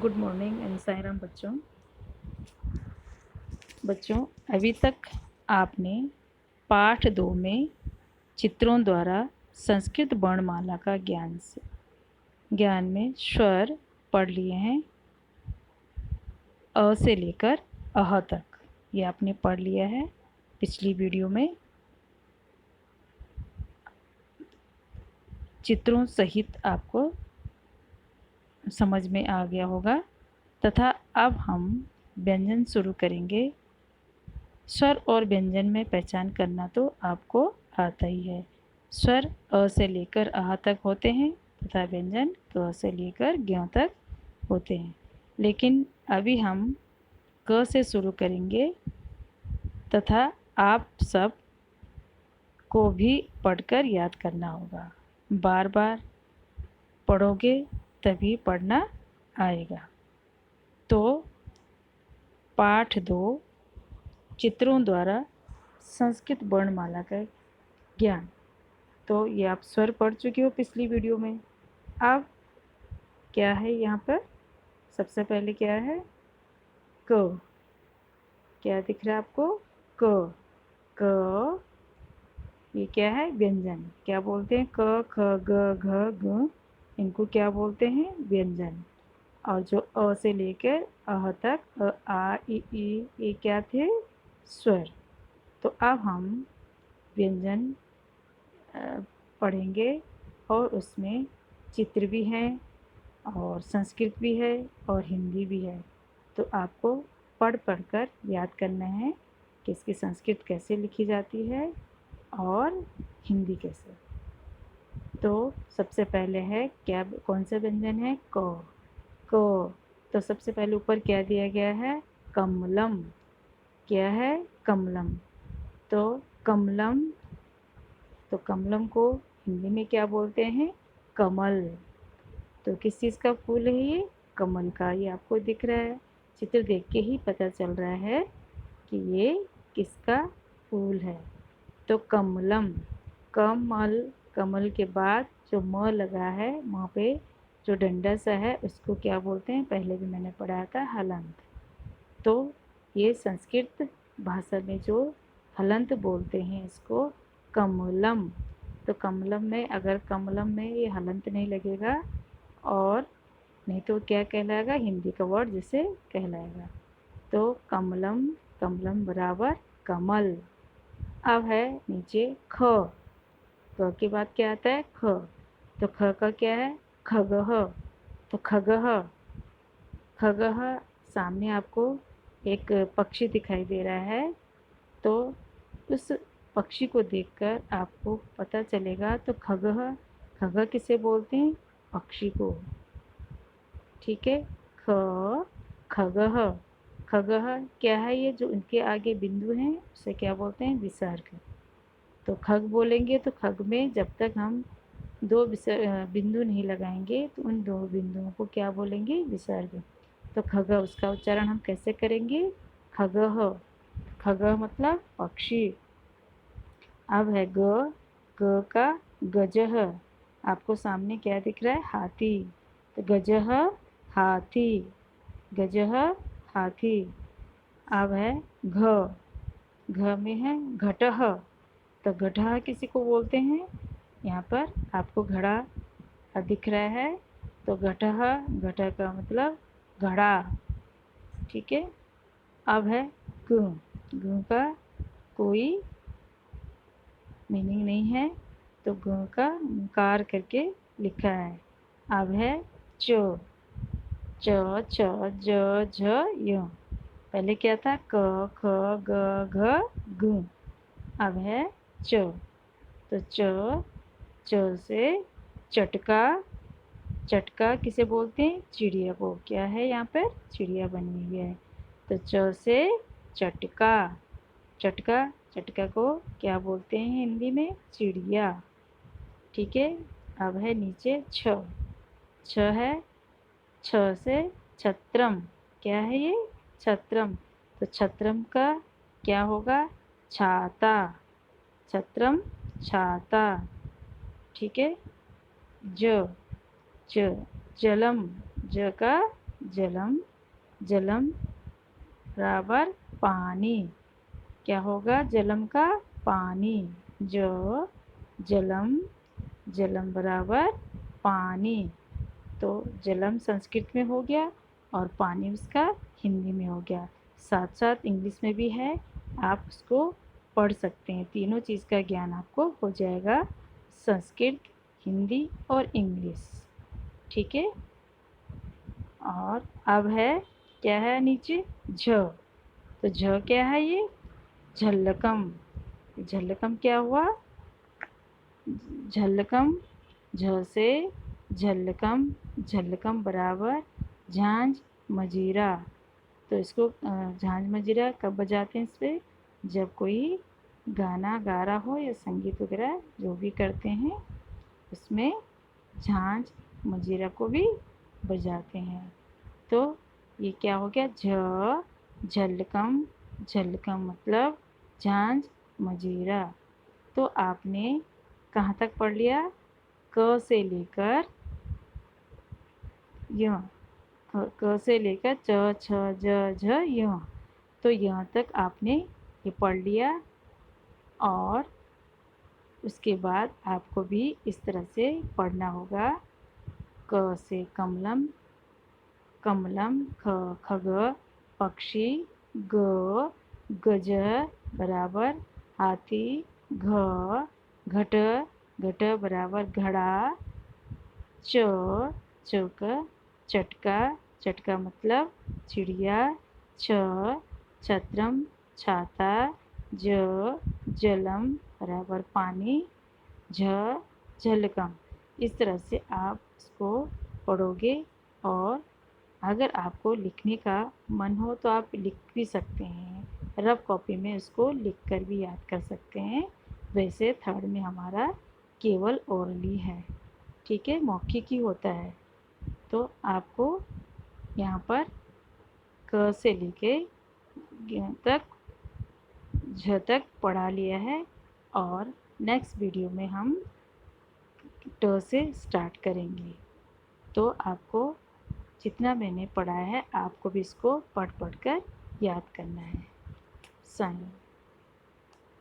Good morning and Sai Ram बच्चों अभी तक आपने पाठ 2 में चित्रों द्वारा संस्कृत वर्णमाला का ज्ञान में स्वर पढ़ लिए हैं। अ से लेकर अह तक ये आपने पढ़ लिया है पिछली वीडियो में। चित्रों सहित आपको समझ में आ गया होगा तथा अब हम व्यंजन शुरू करेंगे। स्वर और व्यंजन में पहचान करना तो आपको आता ही है। स्वर अ से लेकर आह तक होते हैं तथा व्यंजन क से लेकर ज्ञ तक होते हैं। लेकिन अभी हम क से शुरू करेंगे तथा आप सब को भी पढ़कर याद करना होगा। बार बार पढ़ोगे तभी पढ़ना आएगा। तो पाठ 2 चित्रों द्वारा संस्कृत वर्णमाला का ज्ञान, तो ये आप स्वर पढ़ चुके हो पिछली वीडियो में। अब क्या है यहाँ पर, सबसे पहले क्या है क, क्या दिख रहा है आपको क। क ये क्या है व्यंजन, क्या बोलते हैं क ख ग घ ग, इनको क्या बोलते हैं व्यंजन। और जो अ से लेकर अह तक अ आ इ ई ये क्या थे स्वर। तो अब हम व्यंजन पढ़ेंगे और उसमें चित्र भी हैं और संस्कृत भी है और हिंदी भी है। तो आपको पढ़ कर याद करना है कि इसकी संस्कृत कैसे लिखी जाती है और हिंदी कैसे। तो सबसे पहले है क्या, कौन सा व्यंजन है क। तो सबसे पहले ऊपर क्या दिया गया है कमलम, क्या है कमलम। तो कमलम, तो कमलम को हिंदी में क्या बोलते हैं कमल। तो किस चीज़ का फूल है ये कमल का। ये आपको दिख रहा है, चित्र देख के ही पता चल रहा है कि ये किसका फूल है। तो कमलम, कमल, कमल के बाद जो म लगा है वहाँ पे जो डंडा सा है उसको क्या बोलते हैं, पहले भी मैंने पढ़ाया था हलंत। तो ये संस्कृत भाषा में जो हलंत बोलते हैं इसको कमलम। तो कमलम में, अगर कमलम में ये हलंत नहीं लगेगा और नहीं तो क्या कहलाएगा हिंदी का वर्ड जिसे कहलाएगा। तो कमलम, कमलम बराबर कमल। अब है नीचे ख, क के बाद क्या आता है ख। तो ख का क्या है खगह। तो खगह, खगह सामने आपको एक पक्षी दिखाई दे रहा है, तो उस पक्षी को देखकर आपको पता चलेगा। तो खगह, खगह किसे बोलते हैं पक्षी को, ठीक है। ख खगह, खगह क्या है ये जो इनके आगे बिंदु हैं उसे क्या बोलते हैं विसर्ग। तो खग बोलेंगे तो खग में जब तक हम दो बिंदु नहीं लगाएंगे तो उन दो बिंदुओं को क्या बोलेंगे विसर्ग। तो खग, उसका उच्चारण हम कैसे करेंगे खगह, खगह मतलब पक्षी। अब है ग, ग का गजह, आपको सामने क्या दिख रहा है हाथी। तो गजह हाथी, गजह हाथी। अब है घ, घ में है घटह। तो घटह किसी को बोलते हैं, यहाँ पर आपको घड़ा दिख रहा है। तो घटह, घटह का मतलब घड़ा, ठीक है। अब है गु, गु का कोई मीनिंग नहीं है, तो गु का कार करके लिखा है। अब है च, च छ ज झ य, पहले क्या था क ख ग घ गु, अब है च। तो च से चटका, चटका किसे बोलते हैं चिड़िया को, क्या है यहाँ पर चिड़िया बनी हुई है। तो च से चटका, चटका, चटका को क्या बोलते हैं हिंदी में चिड़िया, ठीक है। अब है नीचे छ, छ है, छ से छत्रम, क्या है ये छत्रम। तो छत्रम का क्या होगा छाता, छत्रम छाता, ठीक है। ज, ज जलम, ज का जलम, जलम बराबर पानी। क्या होगा? जलम का पानी। ज जलम, जलम बराबर पानी। तो जलम संस्कृत में हो गया और पानी उसका हिंदी में हो गया। साथ साथ इंग्लिश में भी है, आप उसको पढ़ सकते हैं। तीनों चीज़ का ज्ञान आपको हो जाएगा, संस्कृत, हिंदी और इंग्लिश। ठीक है। और अब है, क्या है नीचे? झ। तो झ क्या है? ये झल्लकम। झल्लकम क्या हुआ? झल्लकम, झ से झल्लकम, झल्लकम बराबर झांझ मजीरा। तो इसको झांझ मजीरा कब बजाते हैं? इस पर जब कोई गाना गा रहा हो या संगीत वगैरह जो भी करते हैं, उसमें झांझ मजीरा को भी बजाते हैं। तो ये क्या हो गया? झ झल्लकम, झल्लकम मतलब झांझ मजीरा। तो आपने कहाँ तक पढ़ लिया? क से लेकर य, क से लेकर च छ ज झ य। तो यहाँ तक आपने ये पढ़ लिया। और उसके बाद आपको भी इस तरह से पढ़ना होगा। क से कमलम, कमलम, ख खग, पक्षी, ग गज बराबर हाथी, घ घट, घट बराबर घड़ा, च चौक, चटका, चटका मतलब चिड़िया, छ छत्रम छाता, ज जलम बराबर पानी, झ झलकम। इस तरह से आप इसको पढ़ोगे। और अगर आपको लिखने का मन हो तो आप लिख भी सकते हैं, रफ कॉपी में उसको लिख कर भी याद कर सकते हैं। वैसे थर्ड में हमारा केवल ओरली है, ठीक है, मौखिक ही होता है। तो आपको यहाँ पर क से लेके तक झ तक पढ़ा लिया है। और नेक्स्ट वीडियो में हम ट से स्टार्ट करेंगे। तो आपको जितना मैंने पढ़ाया है, आपको भी इसको पढ़ पढ़ कर याद करना है। साइन।